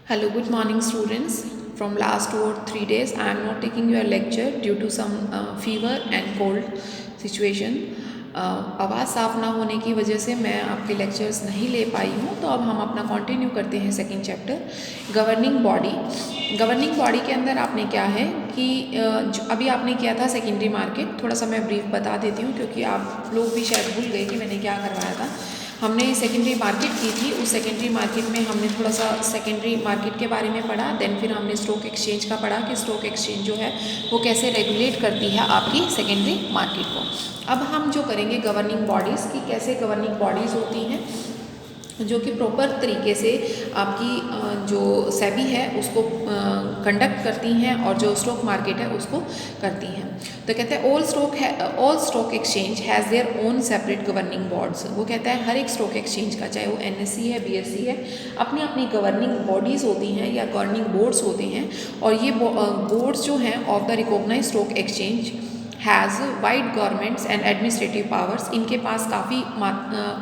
Hello, good morning, students. From last 2 or 3 days, I am not taking your lecture due to some fever and cold situation. आवाज़ साफ ना होने की वजह से मैं आपके लेक्चर्स नहीं ले पाई हूँ, तो अब हम अपना कंटिन्यू करते हैं second chapter governing body. Governing body के अंदर आपने क्या है कि अभी आपने किया था सेकेंडरी मार्केट। थोड़ा सा मैं ब्रीफ बता देती हूँ क्योंकि आप लोग भी शायद भूल गए कि मैंने क्या करवाया था। हमने सेकेंडरी मार्केट की थी, उस सेकेंडरी मार्केट में हमने थोड़ा सा सेकेंडरी मार्केट के बारे में पढ़ा। देन फिर हमने स्टॉक एक्सचेंज का पढ़ा कि स्टॉक एक्सचेंज जो है वो कैसे रेगुलेट करती है आपकी सेकेंडरी मार्केट को। अब हम जो करेंगे गवर्निंग बॉडीज़ की, कैसे गवर्निंग बॉडीज़ होती हैं जो कि प्रॉपर तरीके से आपकी जो सेबी है उसको कंडक्ट करती हैं और जो स्टॉक मार्केट है उसको करती हैं। तो कहते हैं all stock exchange has their own separate governing boards. वो कहता है हर एक स्टॉक एक्सचेंज का, चाहे वो NSE है, BSE है, अपनी अपनी गवर्निंग बॉडीज़ होती हैं या गवर्निंग बोर्ड्स होते हैं। और ये बोर्ड्स जो हैं of the recognise stock exchange has wide governments and administrative powers. इनके पास काफ़ी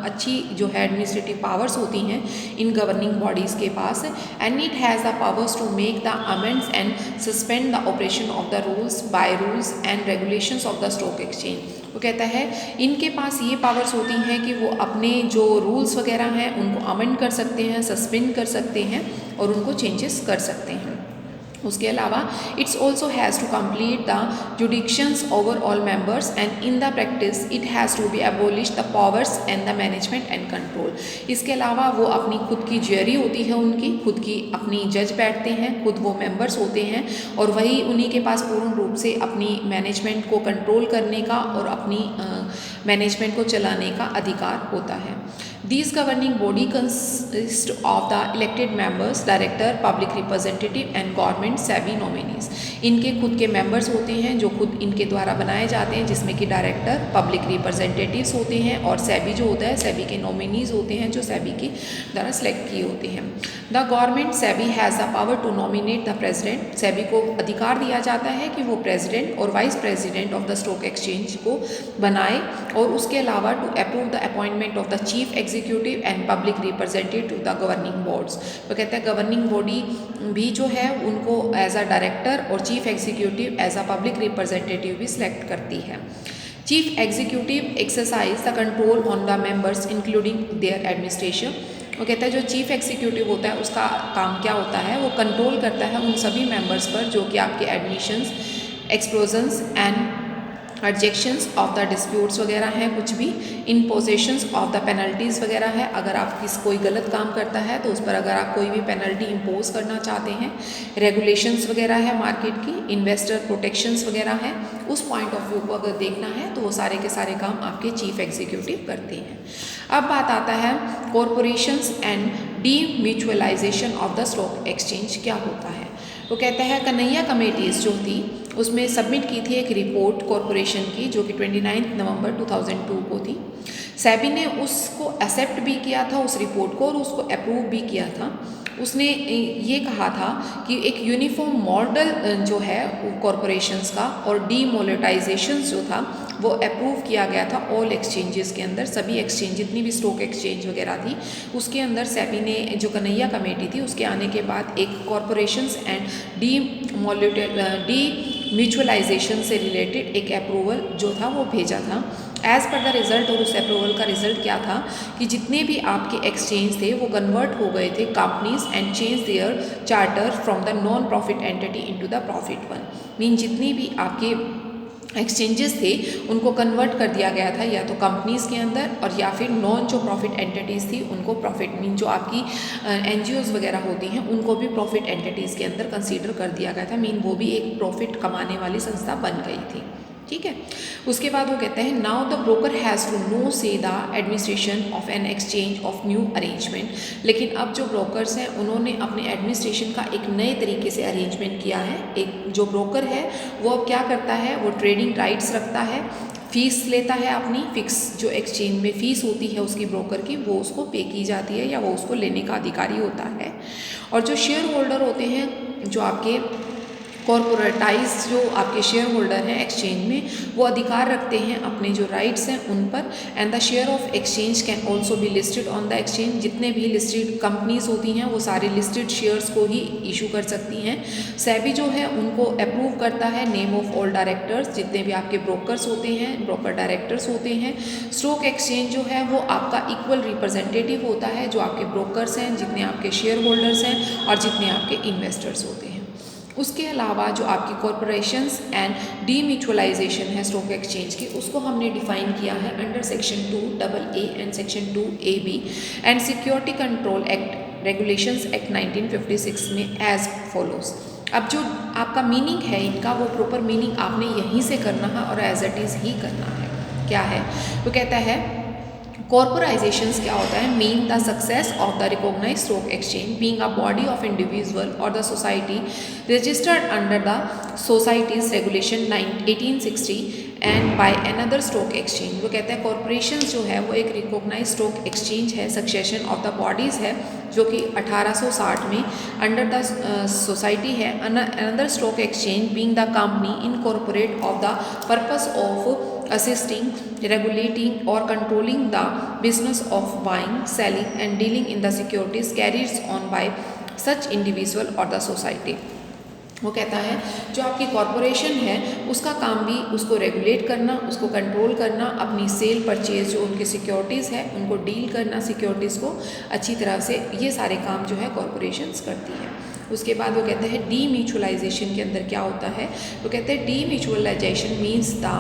अच्छी जो है एडमिनिस्ट्रेटिव पावर्स होती हैं इन गवर्निंग बॉडीज़ के पास। And it has the powers to make the amends and suspend the operation of the rules by rules and regulations of the stock exchange. वो कहता है इनके पास ये पावर्स होती हैं कि वो अपने जो रूल्स वगैरह हैं उनको अमेंड कर सकते हैं, सस्पेंड कर सकते हैं और उनको चेंजेस कर सकते हैं। उसके अलावा it's also has to complete the jurisdictions over all members and in the practice it has to be abolish the powers and the management and control. इसके अलावा वो अपनी खुद की ज्यूरी होती है, उनकी खुद की अपनी जज बैठते हैं, खुद वो मेंबर्स होते हैं और वही उन्हीं के पास पूर्ण रूप से अपनी मैनेजमेंट को कंट्रोल करने का और अपनी मैनेजमेंट को चलाने का अधिकार होता है। These governing body consist of the elected members, director, public representative and government SEBI nominees। इनके खुद के मेंबर्स होते हैं जो खुद इनके द्वारा बनाए जाते हैं, जिसमें कि डायरेक्टर, पब्लिक रिप्रेजेंटेटिव्स होते हैं और सेबी जो होता है सेबी के नॉमिनीज होते हैं जो सेबी के द्वारा सेलेक्ट किए होते हैं। The government SEBI has the power to nominate the president. SEBI को अधिकार दिया जाता है कि वो प्रेजिडेंट और vice president of the stock exchange को बनाए और उसके अलावा to approve the appointment of the chief executive and public representative to the governing boards. तो कहते हैं गवर्निंग बॉडी भी जो है उनको एज अ डायरेक्टर और chief executive as a public representative भी सिलेक्ट करती है। Chief executive exercise the control on the members including there administration. वो कहता है जो चीफ एग्जीक्यूटिव होता है उसका काम क्या होता है, वो कंट्रोल करता है उन सभी मेंबर्स पर जो कि आपके admissions, explosions and adjections of the disputes वगैरह हैं, कुछ भी इम्पोजिशंस ऑफ द पेनल्टीज़ वगैरह है। अगर आप कोई गलत काम करता है तो उस पर अगर आप कोई भी पेनल्टी इम्पोज करना चाहते हैं, रेगुलेशंस वगैरह है मार्केट की, इन्वेस्टर प्रोटेक्शंस वगैरह है, उस पॉइंट ऑफ व्यू को अगर देखना है तो वो सारे के सारे काम आपके चीफ एग्जीक्यूटिव करते हैं। अब बात आता है corporations and demutualisation of the stock exchange क्या होता है। वो कहता है कन्हैया कमेटीज़ जो थी उसमें सबमिट की थी एक रिपोर्ट कॉरपोरेशन की जो कि 29 नवंबर 2002 को थी। सेबी ने उसको एक्सेप्ट भी किया था उस रिपोर्ट को और उसको अप्रूव भी किया था। उसने ये कहा था कि एक यूनिफॉर्म मॉडल जो है कॉरपोरेशंस का और डीमोनेटाइजेशंस जो था वो अप्रूव किया गया था ऑल एक्सचेंजेस के अंदर। सभी एक्सचेंज जितनी भी स्टॉक एक्सचेंज वगैरह थी उसके अंदर सेबी ने जो कन्हैया कमेटी थी उसके आने के बाद एक कॉरपोरेशंस एंड डीम्यूचुअलाइजेशन से रिलेटेड एक अप्रूवल जो था वो भेजा था। एज़ पर द रिज़ल्ट, और उस अप्रूवल का रिज़ल्ट क्या था कि जितने भी आपके एक्सचेंज थे वो कन्वर्ट हो गए थे companies and change their charter from the non profit entity into the profit one. Mean जितनी भी आपके एक्सचेंजेस थे उनको कन्वर्ट कर दिया गया था या तो कंपनीज़ के अंदर और या फिर नॉन जो प्रॉफिट एंटिटीज़ थी उनको प्रॉफिट मीन जो आपकी NGOs वगैरह होती हैं उनको भी प्रॉफिट एंटिटीज़ के अंदर कंसीडर कर दिया गया था। मीन वो भी एक प्रॉफिट कमाने वाली संस्था बन गई थी। ठीक है, उसके बाद वो कहते हैं now the broker has to no say the administration of an exchange of new arrangement. लेकिन अब जो ब्रोकर्स हैं उन्होंने अपने एडमिनिस्ट्रेशन का एक नए तरीके से अरेंजमेंट किया है। एक जो ब्रोकर है वो अब क्या करता है, वो ट्रेडिंग राइट्स रखता है, फ़ीस लेता है अपनी फिक्स, जो एक्सचेंज में फ़ीस होती है उसकी ब्रोकर की वो उसको पे की जाती है या वो उसको लेने का अधिकारी होता है। और जो शेयर होल्डर होते हैं जो आपके कॉर्पोरेटाइज जो आपके शेयर होल्डर हैं एक्सचेंज में, वो अधिकार रखते हैं अपने जो राइट्स हैं उन पर। And the share of exchange can also be listed on the exchange. जितने भी लिस्टेड कंपनीज होती हैं वो सारे लिस्टेड शेयर्स को ही इशू कर सकती हैं। सेबी जो है उनको अप्रूव करता है नेम ऑफ ऑल डायरेक्टर्स, जितने भी आपके ब्रोकर्स होते हैं, ब्रोकर डायरेक्टर्स होते हैं। स्टॉक एक्सचेंज जो है वो आपका इक्वल रिप्रेजेंटेटिव होता है, जो आपके ब्रोकर्स हैं, जितने आपके शेयर होल्डर्स हैं और जितने आपके इन्वेस्टर्स होते हैं। उसके अलावा जो आपकी कॉरपोरेशंस एंड डीम्यूचुअलाइजेशन है स्टॉक एक्सचेंज की, उसको हमने डिफाइन किया है under section 2AA and section 2AB and security control act regulations act 1956 में एज फॉलोज। अब जो आपका मीनिंग है इनका, वो प्रॉपर मीनिंग आपने यहीं से करना है और एज इट इज़ ही करना है। क्या है? वो कहता है कॉर्पोराइजेशंस क्या होता है, mean the success of the recognise stock exchange being a body of individual और the society registered under the societies regulation 1860 and by another stock exchange. वो कहते हैं कॉर्पोरेशंस जो है वो एक रिकॉग्नाइज स्टॉक एक्सचेंज है, सक्सेशन ऑफ द बॉडीज़ है, जो कि 1860 में अंडर द सोसाइटी है। Another stock exchange being the company incorporate of the purpose of assisting, regulating or controlling the business of buying, selling and dealing in the securities carried on by such individual or the society। वो कहता है जो आपकी corporation है उसका काम भी उसको रेगुलेट करना, उसको कंट्रोल करना, अपनी सेल परचेज जो उनके सिक्योरिटीज़ है उनको डील करना, सिक्योरिटीज़ को अच्छी तरह से, ये सारे काम जो है कॉरपोरेशंस करती है। उसके बाद वो कहते हैं डीम्यूचुअलाइजेशन के अंदर क्या होता है। वो कहते हैं demutualisation means the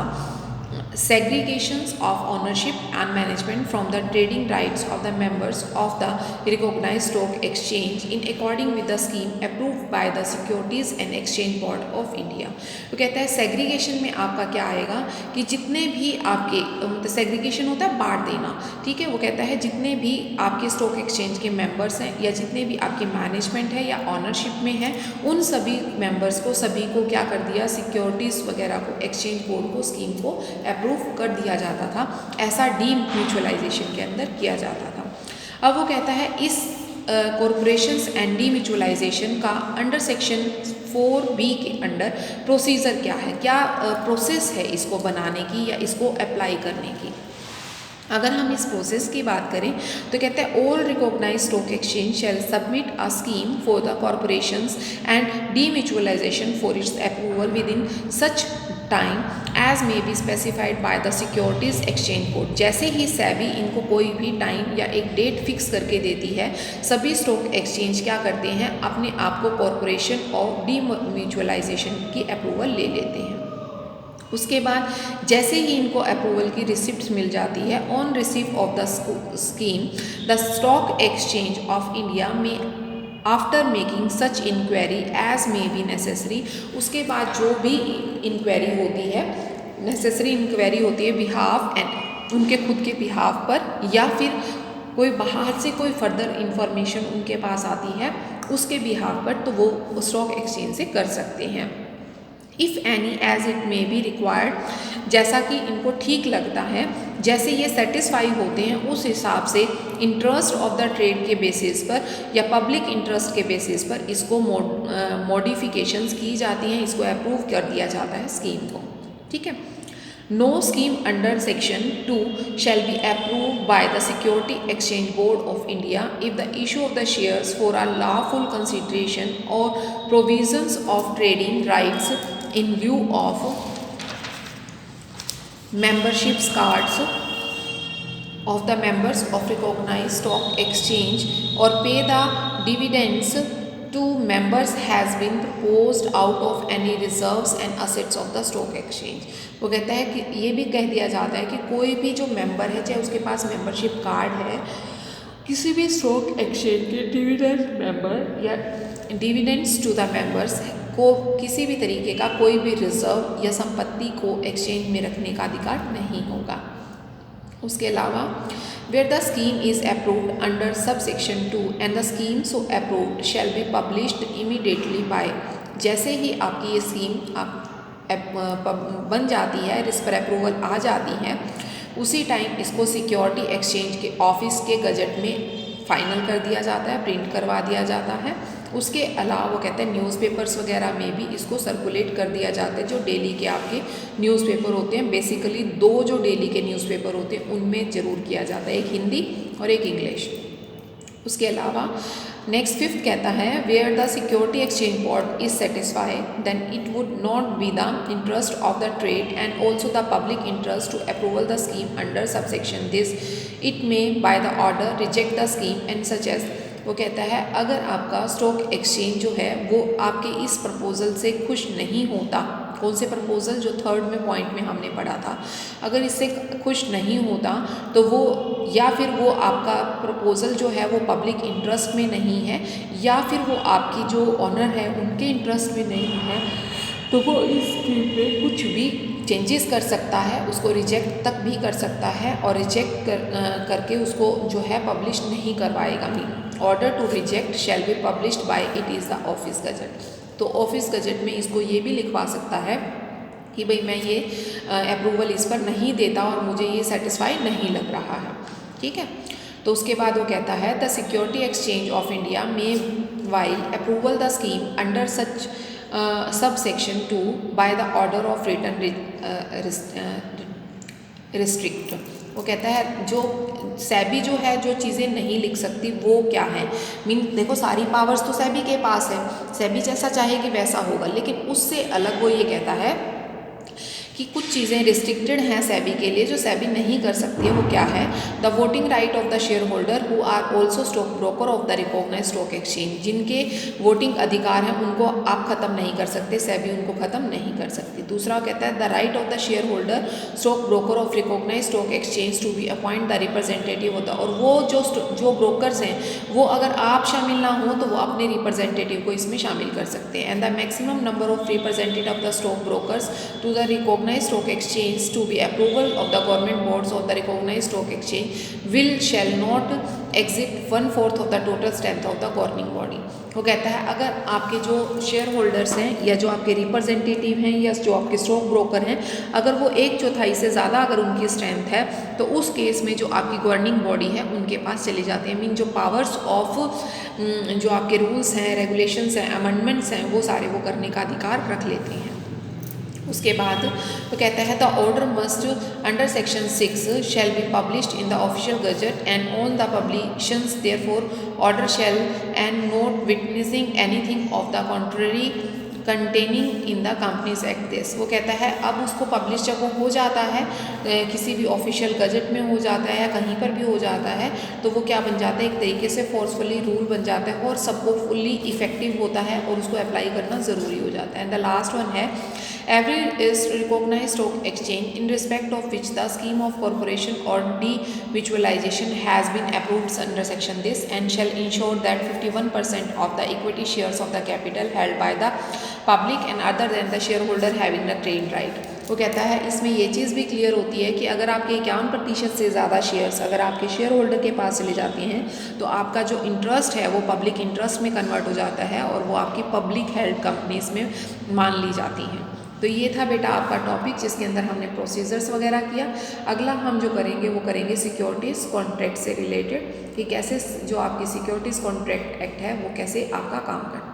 segregations of ownership and management from the trading rights of the members of the recognized stock exchange in according with the scheme approved by the Securities and Exchange Board of India। तो कहता है segregation में आपका क्या आएगा कि जितने भी आपके मतलब सेग्रीगेशन होता है बांट देना, ठीक है। वो कहता है जितने भी आपके स्टॉक एक्सचेंज के मेंबर्स हैं या जितने भी आपके मैनेजमेंट है या ऑनरशिप में है, उन सभी मेंबर्स को, सभी को क्या कर दिया, सिक्योरिटीज़ वगैरह को, एक्सचेंज बोर्ड को, स्कीम को अप्रूव कर दिया जाता था। ऐसा डीम्यूचुअलाइजेशन के अंदर किया जाता था। अब वो कहता है इस कॉरपोरेशंस एंड डीम्यूचुअलाइजेशन का अंडर सेक्शन 4B के अंडर प्रोसीजर क्या है, क्या प्रोसेस है इसको बनाने की या इसको अप्लाई करने की। अगर हम इस प्रोसेस की बात करें तो कहते हैं all recognise stock exchange shall submit a scheme for the corporations and demutualisation for its approval with in such time as may be specified by the securities exchange board. जैसे ही सेबी इनको कोई भी टाइम या एक डेट फिक्स करके देती है, सभी स्टॉक एक्सचेंज क्या करते हैं, अपने आप को कॉरपोरेशन और डीम्यूचुअलाइजेशन की अप्रूवल ले लेते हैं। उसके बाद जैसे ही इनको अप्रूवल की रिसिप्ट मिल जाती है, on receive of the scheme the stock exchange of India में after making such inquiry as may be necessary. उसके बाद जो भी इंक्वायरी होती है, नेसेसरी इंक्वायरी होती है बिहाफ एंड उनके खुद के बिहाफ पर, या फिर कोई बाहर से कोई फर्दर इंफॉर्मेशन उनके पास आती है उसके बिहाफ पर, तो वो स्टॉक एक्सचेंज से कर सकते हैं। If any as it may be required, जैसा कि इनको ठीक लगता है, जैसे ये सेटिस्फाई होते हैं उस हिसाब से इंटरेस्ट ऑफ द ट्रेड के बेसिस पर या पब्लिक इंटरेस्ट के बेसिस पर इसको मॉडिफिकेशंस की जाती हैं, इसको अप्रूव कर दिया जाता है स्कीम को, ठीक है। No scheme under section 2 shall be approved by the Security Exchange Board of India if the issue of the shares for a lawful consideration or provisions of trading rights in lieu of memberships cards of the members of recognized stock exchange or pay the dividends to members has been proposed out of any reserves and assets of the stock exchange। वो कहता है कि ये भी कह दिया जाता है कि कोई भी जो मेंबर है, चाहे उसके पास मेंबरशिप कार्ड है, किसी भी स्टॉक एक्सचेंज के डिविडेंड मेंबर या डिविडेंड्स टू द मेंबर्स को किसी भी तरीके का कोई भी रिजर्व या संपत्ति को एक्सचेंज में रखने का अधिकार नहीं होगा। उसके अलावा where the scheme is approved under subsection 2 and the scheme so approved shall be published immediately by, जैसे ही आपकी ये स्कीम बन जाती है, इस पर अप्रूवल आ जाती है, उसी टाइम इसको सिक्योरिटी एक्सचेंज के ऑफिस के गजट में फाइनल कर दिया जाता है, प्रिंट करवा दिया जाता है उसके अलावा वो कहते हैं न्यूज़पेपर्स वगैरह में भी इसको सर्कुलेट कर दिया जाता है। जो डेली के आपके न्यूज़पेपर होते हैं, बेसिकली दो जो डेली के न्यूज़पेपर होते हैं उनमें ज़रूर किया जाता है, एक हिंदी और एक इंग्लिश। उसके अलावा नेक्स्ट फिफ्थ कहता है where the security exchange board is satisfied then it would not be the interest of the trade and also the public interest to approval the scheme under subsection this it may by the order reject the scheme and such as. वो कहता है अगर आपका stock exchange जो है वो आपके इस प्रपोजल से खुश नहीं होता, कौन से प्रपोजल जो थर्ड में पॉइंट में हमने पढ़ा था, अगर इससे खुश नहीं होता तो वो या फिर वो आपका प्रपोजल जो है वो पब्लिक इंटरेस्ट में नहीं है या फिर वो आपकी जो ऑनर है उनके इंटरेस्ट में नहीं है, तो वो इस स्कीम में कुछ भी चेंजेस कर सकता है, उसको रिजेक्ट तक भी कर सकता है और रिजेक्ट करके उसको जो है पब्लिश नहीं करवाएगा भी। Order to reject shall be published by it is the office gazette. तो ऑफिस गजट में इसको ये भी लिखवा सकता है कि भाई मैं ये अप्रूवल इस पर नहीं देता और मुझे ये सेटिस्फाई नहीं लग रहा है, ठीक है। तो उसके बाद वो कहता है the security exchange of India में while approval the scheme under such sub section 2 by the order of return restrict. वो कहता है जो सेबी जो है जो चीज़ें नहीं लिख सकती वो क्या है, देखो सारी पावर्स तो सेबी के पास है, सेबी जैसा चाहेगी वैसा होगा, लेकिन उससे अलग वो ये कहता है कि कुछ चीज़ें रिस्ट्रिक्टेड हैं सेबी के लिए जो सेबी नहीं कर सकती है। वो क्या है, the voting right of the shareholder who are also stock broker of the recognised stock exchange. जिनके वोटिंग अधिकार हैं उनको आप ख़त्म नहीं कर सकते, सेबी उनको ख़त्म नहीं कर सकती। दूसरा कहता है the right of the shareholder stock broker of recognised stock exchange to be appoint the representative होता है, और वो जो ब्रोकर्स हैं वो अगर आप शामिल ना हो तो वो अपने रिप्रेजेंटेटिव को इसमें शामिल कर सकते हैं। And the maximum number of representative of the stock brokers to the recognized stock exchange to be approval of the government boards of the recognized stock exchange will shall not exceed 1/4 of the total strength of the governing body। वो कहता है अगर आपके जो share holders हैं या जो आपके रिप्रेजेंटेटिव हैं या जो आपके स्टॉक ब्रोकर हैं, अगर वो 1/4 से ज़्यादा अगर उनकी स्ट्रेंथ है तो उस केस में जो आपकी गवर्निंग बॉडी है उनके पास चले जाते हैं। मीन जो पावर्स ऑफ जो आपके रूल्स हैं, रेगुलेशंस हैं, अमेंडमेंट्स हैं, वो सारे वो करने का अधिकार रख लेते हैं। उसके बाद वो कहता है the order must under section 6 shall be published in the official gazette and on the publications therefore order shall and note witnessing anything of the contrary containing in the companies act this. वो कहता है अब उसको publish जब वो हो जाता है किसी भी ऑफिशियल गजट में हो जाता है या कहीं पर भी हो जाता है तो वो क्या बन जाता है, एक तरीके से फोर्सफुली रूल बन जाता है और सबको फुल्ली इफेक्टिव होता है और उसको अप्लाई करना ज़रूरी हो जाता है। एंड द लास्ट वन है every is recognized stock exchange in respect of which the scheme of corporation or demutualization has been approved under section this and shall ensure that 51% of the equity shares of the capital held by the public and other than the shareholder having the trade right। वो कहता है इसमें ये चीज़ भी clear होती है कि अगर आपके 51% से ज़्यादा शेयर्स अगर आपके शेयर होल्डर के पास चले जाते हैं तो आपका जो इंटरेस्ट है वो पब्लिक इंटरेस्ट में कन्वर्ट हो जाता है और वो आपकी पब्लिक हेल्ड कंपनीज में मान ली जाती हैं। तो ये था बेटा आपका टॉपिक जिसके अंदर हमने प्रोसीजर्स वगैरह किया। अगला हम जो करेंगे वो करेंगे सिक्योरिटीज़ कॉन्ट्रैक्ट से रिलेटेड कि कैसे जो आपकी सिक्योरिटीज़ कॉन्ट्रैक्ट एक्ट है वो कैसे आपका काम करता है।